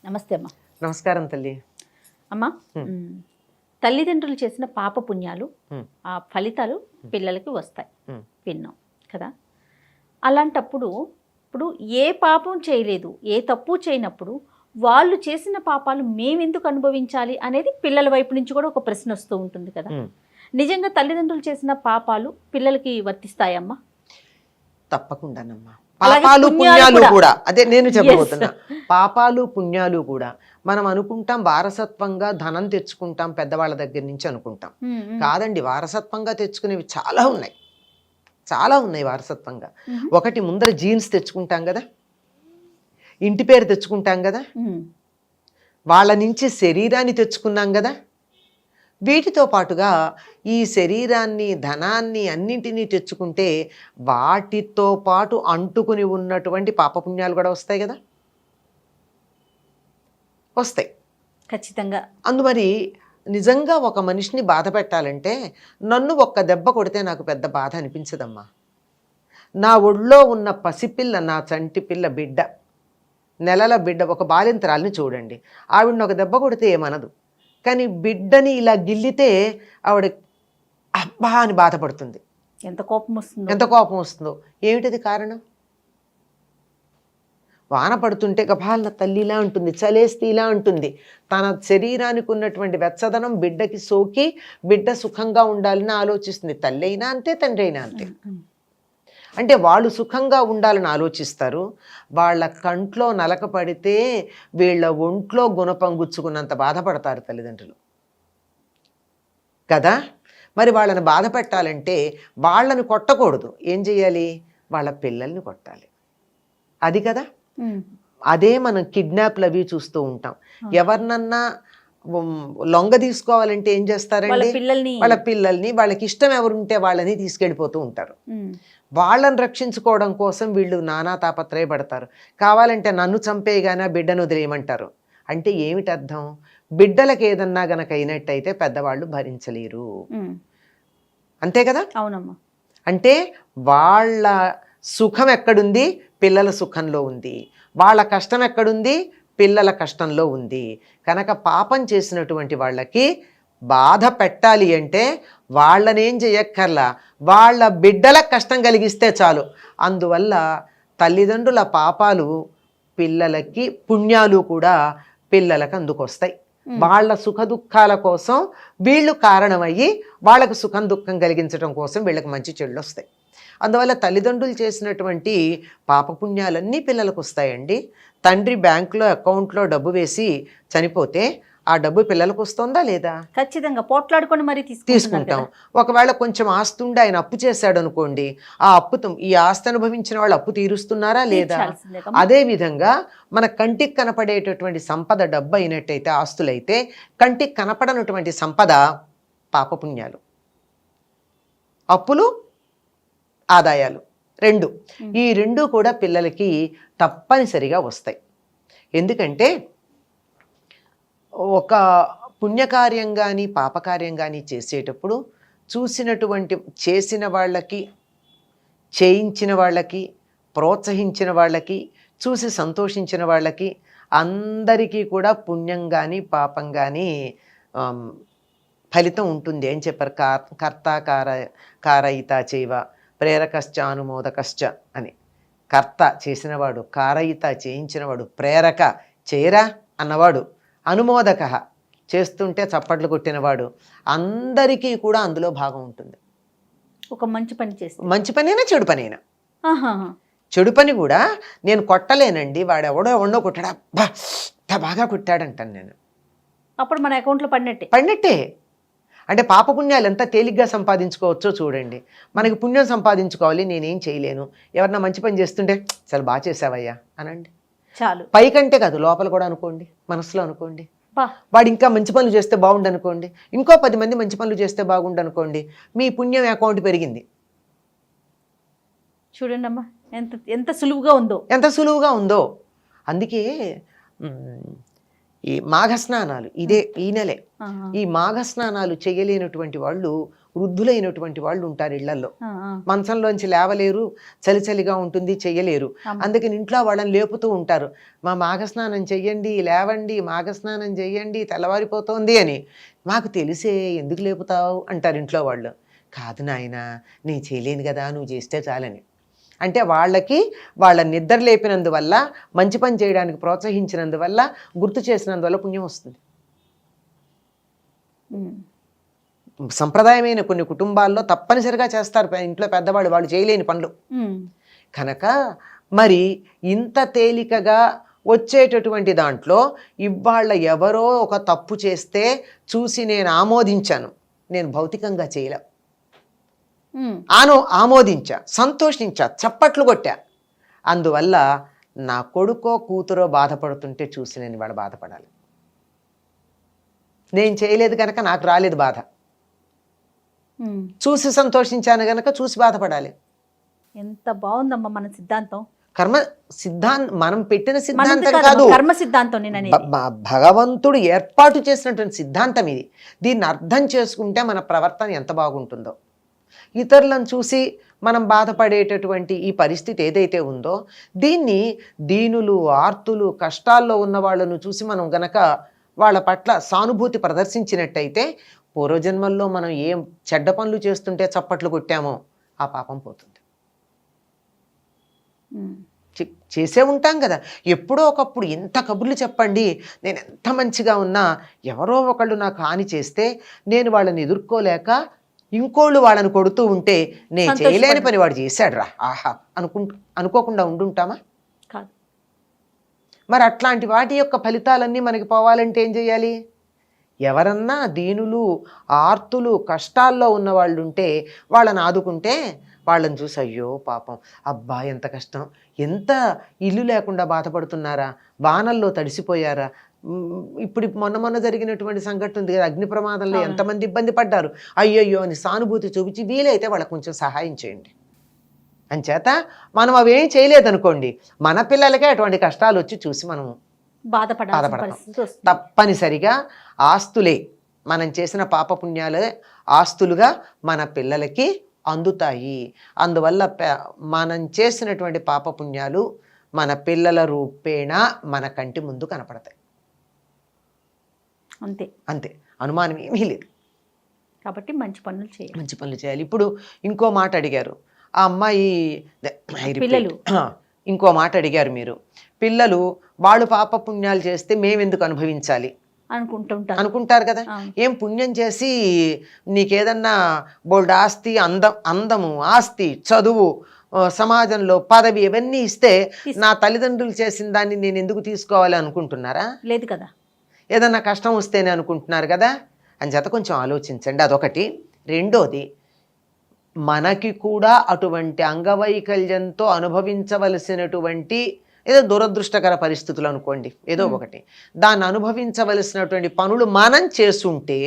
నమస్తే అమ్మా. నమస్కారం తల్లి. అమ్మా, తల్లిదండ్రులు చేసిన పాప పుణ్యాలు ఆ ఫలితాలు పిల్లలకి వస్తాయి విన్నాం కదా. అలాంటప్పుడు ఇప్పుడు ఏ పాపం చేయలేదు, ఏ తప్పు చేయనప్పుడు వాళ్ళు చేసిన పాపాలు మేమెందుకు అనుభవించాలి అనేది పిల్లల వైపు నుంచి కూడా ఒక ప్రశ్న వస్తూ ఉంటుంది కదా. నిజంగా తల్లిదండ్రులు చేసిన పాపాలు పిల్లలకి వర్తిస్తాయమ్మా? తప్పకుండానమ్మా. పాపాలు పుణ్యాలు కూడా అదే నేను చెప్పబోతున్నా. పాపాలు పుణ్యాలు కూడా మనం అనుకుంటాం వారసత్వంగా ధనం తెచ్చుకుంటాం పెద్దవాళ్ళ దగ్గర నుంచి అనుకుంటాం. కాదండి, వారసత్వంగా తెచ్చుకునేవి చాలా ఉన్నాయి, చాలా ఉన్నాయి వారసత్వంగా. ఒకటి ముందర జీన్స్ తెచ్చుకుంటాం కదా, ఇంటి పేరు తెచ్చుకుంటాం కదా, వాళ్ళ నుంచి శరీరాన్ని తెచ్చుకున్నాం కదా. వీటితో పాటుగా ఈ శరీరాన్ని ధనాన్ని అన్నింటినీ తెచ్చుకుంటే వాటితో పాటు అంటుకుని ఉన్నటువంటి పాపపుణ్యాలు కూడా వస్తాయి కదా, వస్తాయి ఖచ్చితంగా. అందుమరి నిజంగా ఒక మనిషిని బాధ పెట్టాలంటే నన్ను ఒక్క దెబ్బ కొడితే నాకు పెద్ద బాధ అనిపించదమ్మా. నా ఒళ్ళో ఉన్న పసిపిల్ల, నా చంటి పిల్ల బిడ్డ, నెలల బిడ్డ, ఒక బాలింతరాల్ని చూడండి, ఆవిడని ఒక దెబ్బ కొడితే ఏమనదు. కానీ బిడ్డని ఇలా గిల్లితే ఆవిడ అబ్బా అని బాధపడుతుంది. ఎంత కోపం వస్తుందో, ఎంత కోపం వస్తుందో. ఏమిటది కారణం? వాన పడుతుంటే గభాలన తల్లి ఇలా ఉంటుంది, చలేస్తే ఇలా ఉంటుంది. తన శరీరానికి ఉన్నటువంటి వెచ్చదనం బిడ్డకి సోకి బిడ్డ సుఖంగా ఉండాలని ఆలోచిస్తుంది. తల్లి అయినా అంతే, తండ్రి అయినా అంతే. అంటే వాళ్ళు సుఖంగా ఉండాలని ఆలోచిస్తారు. వాళ్ళ కంట్లో నలక పడితే వీళ్ళ ఒంట్లో గుణపంగుచ్చుకున్నంత బాధపడతారు తల్లిదండ్రులు కదా. మరి వాళ్ళని బాధ పెట్టాలంటే వాళ్ళని కొట్టకూడదు, ఏం చేయాలి? వాళ్ళ పిల్లల్ని కొట్టాలి. అది కదా. అదే మనం కిడ్నాప్లు అవి చూస్తూ ఉంటాం. ఎవరినన్నా లొంగ తీసుకోవాలంటే ఏం చేస్తారండి? వాళ్ళ పిల్లల్ని, వాళ్ళకి ఇష్టం ఎవరుంటే వాళ్ళని తీసుకెళ్ళిపోతూ ఉంటారు. వాళ్ళని రక్షించుకోవడం కోసం వీళ్ళు నానా తాపత్రయపడతారు. కావాలంటే నన్ను చంపేయగానే బిడ్డను వదిలేయమంటారు. అంటే ఏమిటి అర్థం? బిడ్డలకు ఏదన్నా గనక అయినట్టయితే పెద్దవాళ్ళు భరించలేరు, అంతే కదా. అవునమ్మా. అంటే వాళ్ళ సుఖం ఎక్కడుంది? పిల్లల సుఖంలో ఉంది. వాళ్ళ కష్టం ఎక్కడుంది? పిల్లల కష్టంలో ఉంది. కనుక పాపం చేసినటువంటి వాళ్ళకి బాధ పెట్టాలి అంటే వాళ్ళనేం చేయక్కర్లా, వాళ్ళ బిడ్డలకు కష్టం కలిగిస్తే చాలు. అందువల్ల తల్లిదండ్రుల పాపాలు పిల్లలకి, పుణ్యాలు కూడా పిల్లలకు అందుకొస్తాయి. వాళ్ళ సుఖ దుఃఖాల కోసం వీళ్ళు కారణమయ్యి వాళ్ళకు సుఖం దుఃఖం కలిగించడం కోసం వీళ్ళకి మంచి చెళ్ళు వస్తాయి. అందువల్ల తల్లిదండ్రులు చేసినటువంటి పాపపుణ్యాలన్నీ పిల్లలకు వస్తాయండి. తండ్రి బ్యాంకులో అకౌంట్లో డబ్బు వేసి చనిపోతే ఆ డబ్బు పిల్లలకు వస్తుందా లేదా? ఖచ్చితంగా పోట్లాడుకొని మరి తీసుకుంటాం. ఒకవేళ కొంచెం ఆస్తి ఉండి ఆయన అప్పు చేశాడు అనుకోండి, ఆ అప్పుతో ఈ ఆస్తి అనుభవించిన వాళ్ళు అప్పు తీరుస్తున్నారా లేదా? అదే విధంగా మన కంటికి కనపడేటటువంటి సంపద డబ్బు అయినట్టయితే, ఆస్తులైతే, కంటికి కనపడనటువంటి సంపద పాపపుణ్యాలు, అప్పులు, ఆదాయాలు, రెండు. ఈ రెండు కూడా పిల్లలకి తప్పనిసరిగా వస్తాయి. ఎందుకంటే ఒక పుణ్యకార్యం కానీ పాపకార్యం కానీ చేసేటప్పుడు చూసినటువంటి, చేసిన వాళ్ళకి, చేయించిన వాళ్ళకి, ప్రోత్సహించిన వాళ్ళకి, చూసి సంతోషించిన వాళ్ళకి అందరికీ కూడా పుణ్యం కానీ పాపం కానీ ఫలితం ఉంటుంది అని చెప్పారు. కర్త కారయిత చేవ ప్రేరకశ్చ అనుమోదకశ్చ అని. కర్త చేసినవాడు, కారయిత చేయించినవాడు, ప్రేరక చేయరా అన్నవాడు, అనుమోదక చేస్తుంటే చప్పట్లు కొట్టినవాడు, అందరికీ కూడా అందులో భాగం ఉంటుంది. ఒక మంచి పని చేస్తే, మంచి పనైనా చెడు పనైనా. చెడు పని కూడా నేను కొట్టలేనండి, వాడు ఎవడో కొట్టాడా, బాగా కొట్టాడంటాను నేను, అప్పుడు మన అకౌంట్లో పడినట్టే. అంటే పాపపుణ్యాలు ఎంత తేలిగ్గా సంపాదించుకోవచ్చో చూడండి. మనకి పుణ్యం సంపాదించుకోవాలి, నేనేం చేయలేను. ఎవరన్నా మంచి పని చేస్తుంటే చాలా బాగా చేసావయ్యా అనండి, చాలు. పైకంటే కాదు, లోపల కూడా అనుకోండి, మనసులో అనుకోండి. వాడు ఇంకా మంచి పనులు చేస్తే బాగుండు అనుకోండి, ఇంకో 10 మంది మంచి పనులు చేస్తే బాగుండు అనుకోండి, మీ పుణ్యం అకౌంట్ పెరిగింది. చూడండి అమ్మా, ఎంత సులువుగా ఉందో, ఎంత సులువుగా ఉందో. అందుకే ఈ మాఘ స్నానాలు, ఇదే ఈ నెలే, ఈ మాఘ స్నానాలు చేయలేనటువంటి వాళ్ళు వృద్ధులైనటువంటి వాళ్ళు ఉంటారు ఇళ్లలో, ఆ, ఆ. మంచంలోంచి లేవలేరు, చలిగా ఉంటుంది, చెయ్యలేరు. అమ్మ. అందుకని ఇంట్లో వాళ్ళని లేపుతూ ఉంటారు, మా మాఘస్నానం చెయ్యండి, లేవండి, మాఘస్నానం చెయ్యండి, తెల్లవారిపోతోంది అని. మాకు తెలిసే ఎందుకు లేపుతావు అంటారు ఇంట్లో వాళ్ళు. కాదు నాయనా, నేను చేయలేను కదా, నువ్వు చేస్తే చాలని. అంటే వాళ్ళకి వాళ్ళ నిద్ర లేపినందువల్ల, మంచి పని చేయడానికి ప్రోత్సహించినందువల్ల, గుర్తు చేసినందువల్ల పుణ్యం వస్తుంది. ఉమ్. సంప్రదాయమైన కొన్ని కుటుంబాల్లో తప్పనిసరిగా చేస్తారు ఇంట్లో పెద్దవాళ్ళు, వాళ్ళు చేయలేని పనులు. ఉమ్. కనుక మరి ఇంత తేలికగా వచ్చేటటువంటి దాంట్లో ఇవాళ ఎవరో ఒక తప్పు చేస్తే చూసి నేను ఆమోదించాను, నేను భౌతికంగా చేయలే, ఉమ్. ఆమోదించా, సంతోషించా, చప్పట్లు కొట్టా. అందువల్ల నా కొడుకో కూతురో బాధపడుతుంటే చూసి నేను ఇవాళ బాధపడాలి. నేను చేయలేదు కనుక నాకు రాలేదు బాధ, ఉమ్. చూసి సంతోషించాను కనుక చూసి బాధపడాలి. ఎంత బాగుందమ్మా మన సిద్ధాంతం. కర్మ మనం పెట్టిన మనది సిద్ధాంతం కాదమ్మా, కాదు, కర్మ సిద్ధాంతం నేను అనేది. భగవంతుడు ఏర్పాటు చేసినటువంటి సిద్ధాంతం ఇది. దీన్ని అర్థం చేసుకుంటే మన ప్రవర్తన ఎంత బాగుంటుందో. ఇతరులను చూసి మనం బాధపడేటటువంటి ఈ పరిస్థితి ఏదైతే ఉందో, దీన్ని దీనులు, ఆర్తులు, కష్టాల్లో ఉన్న వాళ్ళను చూసి మనం గనక వాళ్ళ పట్ల సానుభూతి ప్రదర్శించినట్టయితే, పూర్వజన్మల్లో మనం ఏం చెడ్డ పనులు చేస్తుంటే చప్పట్లు కొట్టామో ఆ పాపం పోతుంది. ఉమ్. చేసే ఉంటాం కదా ఎప్పుడో ఒకప్పుడు. ఎంత కబుర్లు చెప్పండి, నేను ఎంత మంచిగా ఉన్నా ఎవరో ఒకళ్ళు నాకు హాని చేస్తే నేను వాళ్ళని ఎదుర్కోలేక ఇంకోళ్ళు వాళ్ళని కొడుతూ ఉంటే, నేను చేయలేని పని వాడు చేశాడు రా, ఆహా అనుకోకుండా ఉండుంటామా? కాదు. మరి అట్లాంటి వాటి యొక్క ఫలితాలన్నీ మనకి పోవాలంటే ఏం చేయాలి? ఎవరన్నా దీనులు, ఆర్తులు, కష్టాల్లో ఉన్న వాళ్ళు ఉంటే వాళ్ళని ఆదుకుంటే, వాళ్ళని చూసి అయ్యో పాపం, అబ్బా ఎంత కష్టం, ఎంత ఇల్లు లేకుండా బాధపడుతున్నారా, వానల్లో తడిసిపోయారా, ఇప్పుడు మొన్న జరిగినటువంటి సంఘటన ఉంది కదా, అగ్ని ప్రమాదంలో ఎంతమంది ఇబ్బంది పడ్డారు, అయ్యయ్యో అని సానుభూతి చూపించి వీలైతే వాళ్ళకు కొంచెం సహాయం చేయండి. అంచేత మనం అవేం చేయలేదనుకోండి, మన పిల్లలకే అటువంటి కష్టాలు వచ్చి చూసి మనం బాధపడతాం. తప్పనిసరిగా ఆస్తులే, మనం చేసిన పాపపుణ్యాలే ఆస్తులుగా మన పిల్లలకి అందుతాయి. అందువల్ల మనం చేసినటువంటి పాపపుణ్యాలు మన పిల్లల రూపేణ మన కంటి ముందు కనపడతాయి. అంతే అంతే, అనుమానం ఏమీ లేదు. కాబట్టి మంచి పనులు చేయాలి. ఇప్పుడు ఇంకో మాట అడిగారు ఆ అమ్మాయి, పిల్లలు ఇంకో మాట అడిగారు మీరు, పిల్లలు వాళ్ళు పాపపుణ్యాలు చేస్తే మేమెందుకు అనుభవించాలి అనుకుంటారు కదా. ఏం పుణ్యం చేసి నీకేదన్నా బోల్డ్ ఆస్తి, అందము, ఆస్తి, చదువు, సమాజంలో పదవి ఇవన్నీ ఇస్తే నా తల్లిదండ్రులు చేసిన దాన్ని నేను ఎందుకు తీసుకోవాలి అనుకుంటున్నారా? లేదు కదా. ఏదన్నా కష్టం వస్తేనే అనుకుంటున్నారు కదా. అని చేత కొంచెం ఆలోచించండి, అదొకటి. రెండోది, మనకి కూడా అటువంటి అంగవైకల్యంతో అనుభవించవలసినటువంటి ఏదో దురదృష్టకర పరిస్థితులు అనుకోండి, ఏదో ఒకటి, దాన్ని అనుభవించవలసినటువంటి పనులు మనం చేస్తుంటే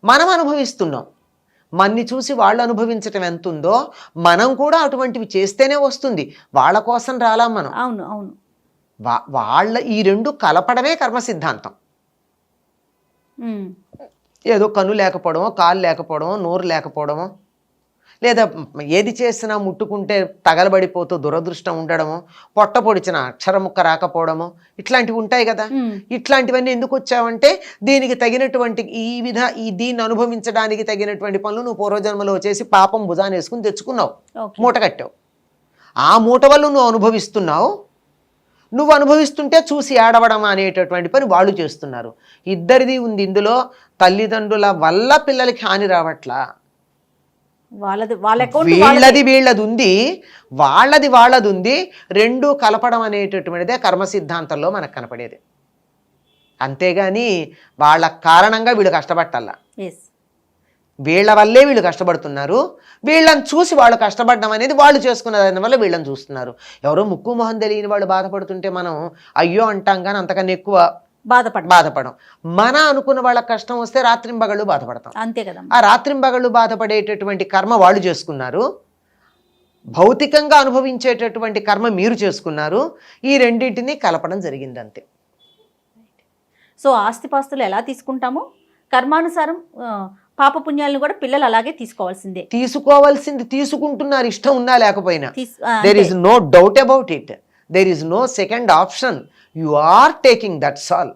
మనం అనుభవిస్తున్నాం. మన్ని చూసి వాళ్ళు అనుభవించటం ఎంత ఉందో మనం కూడా అటువంటివి చేస్తేనే వస్తుంది. వాళ్ళ కోసం రాలా మనం. అవును అవును. వాళ్ళ ఈ రెండు కలపడమే కర్మ సిద్ధాంతం. ఏదో కన్ను లేకపోవడమో, కాలు లేకపోవడమో, నోరు లేకపోవడమో, లేదా ఏది చేసినా ముట్టుకుంటే తగలబడిపోతూ దురదృష్టం ఉండడము, పొట్ట పొడిచిన అక్షరం ముక్క రాకపోవడము, ఇట్లాంటివి ఉంటాయి కదా. ఇట్లాంటివన్నీ ఎందుకు వచ్చావంటే దీనికి తగినటువంటి దీన్ని అనుభవించడానికి తగినటువంటి పనులు నువ్వు పూర్వజన్మలో చేసి పాపం భుజాన్ని వేసుకుని తెచ్చుకున్నావు, మూట కట్టావు. ఆ మూట వల్ల నువ్వు అనుభవిస్తున్నావు. నువ్వు అనుభవిస్తుంటే చూసి ఏడవడం అనేటటువంటి పని వాళ్ళు చేస్తున్నారు. ఇద్దరిది ఉంది ఇందులో. తల్లిదండ్రుల వల్ల పిల్లలకి హాని రావట్లా, వీళ్ళది ఉంది, వాళ్ళది ఉంది. రెండూ కలపడం అనేటటువంటిదే కర్మ సిద్ధాంతంలో మనకు కనపడేది. అంతేగాని వాళ్ళ కారణంగా వీళ్ళు కష్టపట్టాల, వీళ్ళ వల్లే వీళ్ళు కష్టపడుతున్నారు, వీళ్ళని చూసి వాళ్ళు కష్టపడడం అనేది వాళ్ళు చేసుకున్న దాని వల్ల వీళ్ళని చూస్తున్నారు. ఎవరో ముక్కు మొహం తెలియని వాళ్ళు బాధపడుతుంటే మనం అయ్యో అంటాం, కానీ అంతకన్నా ఎక్కువ బాధపడం. మన అనుకున్న వాళ్ళ కష్టం వస్తే రాత్రింబగళ్ళు బాధపడతాం. అంతే కదా. ఆ రాత్రింబగళ్ళు బాధపడేటటువంటి కర్మ వాళ్ళు చేసుకున్నారు, భౌతికంగా అనుభవించేటటువంటి కర్మ మీరు చేసుకున్నారు. ఈ రెండింటినీ కలపడం జరిగింది, అంతే. సో ఆస్తిపాస్తులు ఎలా తీసుకుంటామో కర్మానుసారం పాప పుణ్యాలను కూడా పిల్లలు అలాగే తీసుకోవాల్సిందే. తీసుకోవాల్సింది తీసుకుంటున్నారు, ఇష్టం ఉన్నా లేకపోయినా. అంతే. There is no doubt about it, there is no second option, you are taking that's all.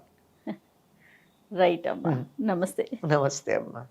Right అమ్మా. నమస్తే. నమస్తే అమ్మా.